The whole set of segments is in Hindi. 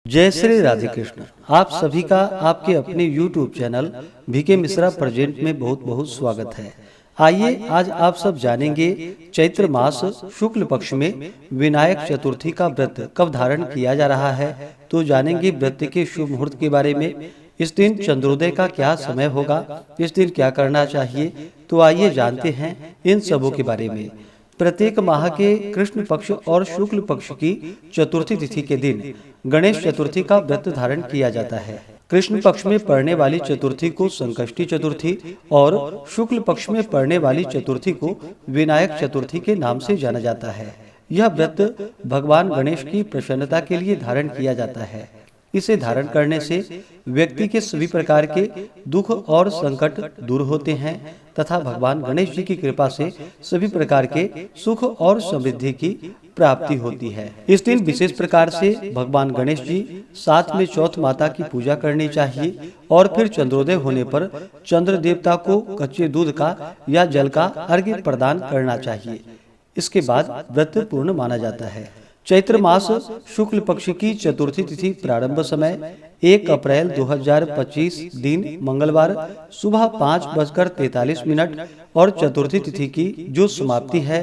जय श्री राधे कृष्ण। आप सभी का आपके अपने YouTube channel VK Mishra present में बहुत बहुत स्वागत है। आइए आज आप सब जानेंगे चैत्र मास शुक्ल पक्ष में विनायक चतुर्थी का व्रत कब धारण किया जा रहा है। तो जानेंगे व्रत के शुभ मुहूर्त के बारे में। इस दिन चंद्रोदय का क्या समय होगा, इस दिन क्या करना चाहिए, तो आइए जानते हैं इन सबों के बारे में। प्रत्येक माह के कृष्ण पक्ष और शुक्ल पक्ष की चतुर्थी तिथि के दिन गणेश चतुर्थी का व्रत धारण किया जाता है। कृष्ण पक्ष में पड़ने वाली चतुर्थी को संकष्टी चतुर्थी और शुक्ल पक्ष में पड़ने वाली चतुर्थी को विनायक चतुर्थी के नाम से जाना जाता है। यह व्रत भगवान गणेश की प्रसन्नता के लिए धारण किया जाता है। इसे धारण करने से व्यक्ति के सभी प्रकार के दुख और संकट दूर होते हैं तथा भगवान गणेश जी की कृपा से सभी प्रकार के सुख और समृद्धि की प्राप्ति होती है। इस दिन विशेष प्रकार से भगवान गणेश जी साथ में चौथ माता की पूजा करनी चाहिए और फिर चंद्रोदय होने पर चंद्र देवता को कच्चे दूध का या जल का अर्घ्य प्रदान करना चाहिए। इसके बाद व्रत पूर्ण माना जाता है। चैत्र मास शुक्ल पक्ष की चतुर्थी तिथि प्रारंभ समय 1 अप्रैल 2025 दिन मंगलवार सुबह 5:43 और चतुर्थी तिथि की जो समाप्ति है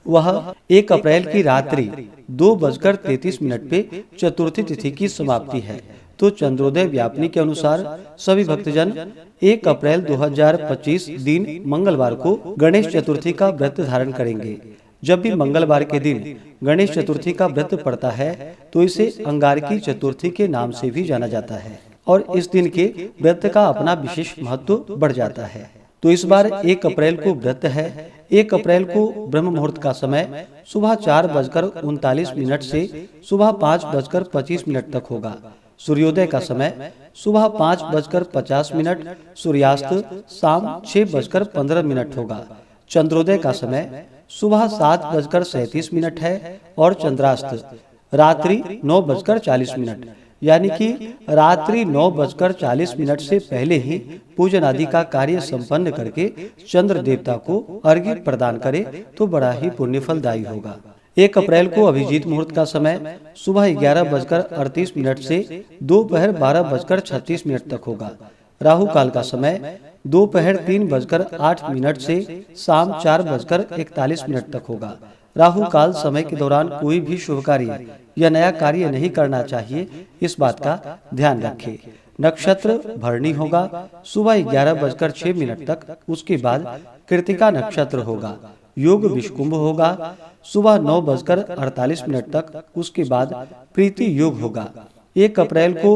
वह 1 अप्रैल की रात्रि 2:33 पे चतुर्थी तिथि की समाप्ति है। तो चंद्रोदय व्यापनी के अनुसार सभी भक्तजन 1 अप्रैल 2025 दिन मंगलवार को गणेश चतुर्थी का व्रत धारण करेंगे। जब भी मंगलवार के दिन गणेश चतुर्थी का व्रत पड़ता है तो इसे अंगारकी चतुर्थी के नाम से भी जाना जाता है और इस दिन के व्रत का अपना विशेष महत्व बढ़ जाता है। तो इस बार 1 अप्रैल को व्रत है। 1 अप्रैल को ब्रह्म मुहूर्त का समय सुबह 4:39 से सुबह 5:25 तक होगा। सूर्योदय का समय सुबह 5:50, सूर्यास्त शाम 6:15 होगा। चंद्रोदय का समय सुबह 7:37 है और चंद्रास्त रात्रि 9:40, यानी कि रात्रि 9:40 से पहले ही पूजन आदि का कार्य संपन्न करके चंद्र देवता को अर्घ्य प्रदान करे तो बड़ा ही पुण्यफलदायी होगा। 1 अप्रैल को अभिजीत मुहूर्त का समय सुबह 11:38 से दोपहर 12:36 तक होगा। राहु काल का समय दोपहर 3:08 से शाम 4:41 तक होगा। राहु काल समय के दौरान कोई भी शुभ कार्य या नया कार्य नहीं करना चाहिए, इस बात का ध्यान रखें। नक्षत्र भरणी होगा सुबह 11:06 तक, उसके बाद कृतिका नक्षत्र होगा। योग विषकुंभ होगा सुबह 9:48 तक, उसके बाद प्रीति योग होगा। 1 अप्रैल को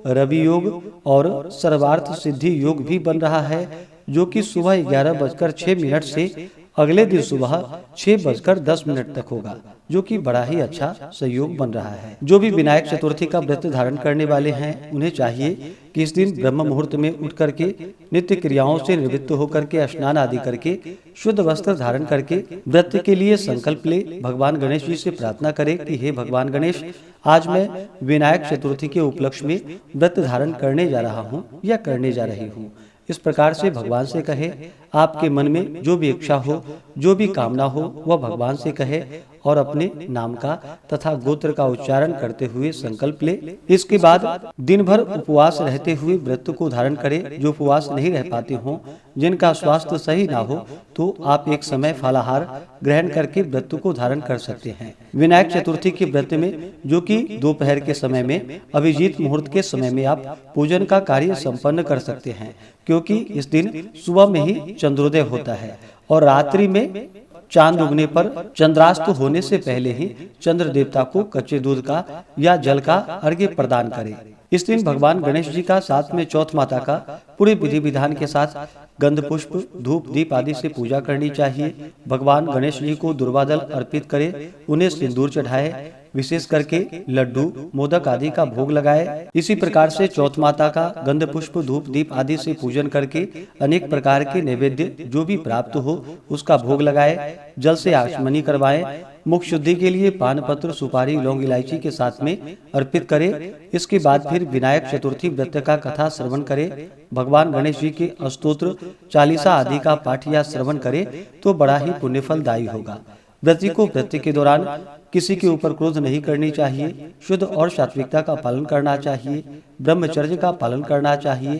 रवि योग और सर्वार्थ सिद्धि योग भी बन रहा है, जो कि सुबह 11:06 से अगले दिन सुबह 6:10 तक होगा, जो कि बड़ा ही अच्छा संयोग बन रहा है। जो भी विनायक चतुर्थी का व्रत धारण करने वाले हैं उन्हें चाहिए कि इस दिन ब्रह्म मुहूर्त में उठ करके नित्य क्रियाओं से निवृत्त होकर के स्नान आदि करके शुद्ध वस्त्र धारण करके व्रत के लिए संकल्प ले भगवान गणेश जी से प्रार्थना करे कि हे भगवान गणेश, आज मैं विनायक चतुर्थी के उपलक्ष्य में व्रत धारण करने जा रहा हूँ या करने जा रही हूँ। इस प्रकार से भगवान से कहे, आपके मन में जो भी इच्छा हो, जो भी कामना हो, वह भगवान से कहे और अपने नाम का तथा गोत्र का उच्चारण करते हुए संकल्प ले। इसके बाद दिन भर उपवास रहते हुए व्रत को धारण करे। जो उपवास नहीं रह पाते हो, जिनका स्वास्थ्य सही ना हो, तो आप एक समय फलाहार ग्रहण करके व्रत को धारण कर सकते हैं। विनायक चतुर्थी के व्रत में, जो कि दोपहर के समय में अभिजीत मुहूर्त के समय में आप पूजन का कार्य संपन्न कर सकते हैं, क्योंकि इस दिन सुबह में ही चंद्रोदय होता है और रात्रि में चांद उगने पर चंद्रास्त होने से पहले ही चंद्र देवता को कच्चे दूध का या जल का अर्घ्य प्रदान करें। इस दिन भगवान गणेश जी का साथ में चौथ माता का पूरे विधि विधान के साथ गंध पुष्प धूप दीप आदि से पूजा करनी चाहिए। भगवान गणेश जी को दुर्वादल अर्पित करे, उन्हें सिंदूर चढ़ाए, विशेष करके लड्डू मोदक आदि का भोग लगाए। इसी प्रकार से चौथ माता का गंध पुष्प धूप दीप आदि से पूजन करके अनेक प्रकार के नैवेद्य जो भी प्राप्त हो उसका भोग लगाए। जल से आचमनी करवाएं। मुख शुद्धि के लिए पान पत्र सुपारी लौंग इलायची के साथ में अर्पित करे। इसके बाद फिर विनायक चतुर्थी व्रत का कथा श्रवण करे। भगवान गणेश जी के स्तोत्र चालीसा आदि का पाठ या श्रवण करे तो बड़ा ही पुण्यफलदायी होगा। व्रती को व्रत के दौरान किसी के ऊपर क्रोध नहीं करनी चाहिए, शुद्ध और सात्विकता का पालन करना चाहिए, ब्रह्मचर्य का पालन करना चाहिए,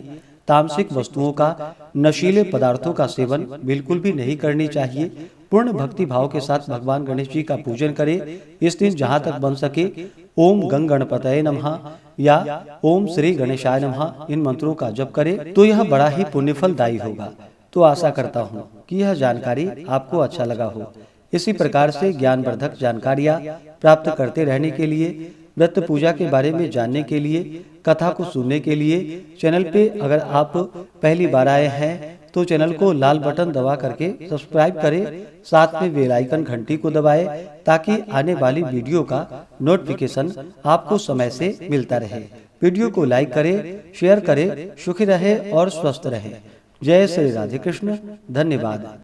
तामसिक वस्तुओं का, नशीले पदार्थों का सेवन बिल्कुल भी नहीं करनी चाहिए। पूर्ण भक्ति भाव के साथ भगवान गणेश जी का पूजन करें। इस दिन जहाँ तक बन सके ओम गंग गणपतये नमः या ओम श्री गणेशाय नमः इन मंत्रों का जप करें तो यह बड़ा ही पुण्यफलदायी होगा। तो आशा करता हूँ कि यह जानकारी आपको अच्छा लगा हो। इसी प्रकार से ज्ञानवर्धक जानकारियाँ प्राप्त करते रहने के लिए, व्रत पूजा के बारे में जानने के लिए, कथा को सुनने के लिए चैनल पे अगर आप पहली बार आए हैं तो चैनल को लाल बटन दबा करके सब्सक्राइब करें, साथ में बेल आइकन घंटी को दबाएं ताकि आने वाली वीडियो का नोटिफिकेशन आपको समय से मिलता रहे। वीडियो को लाइक करें, शेयर करें। सुखी रहे और स्वस्थ रहे। जय श्री राधे कृष्ण। धन्यवाद।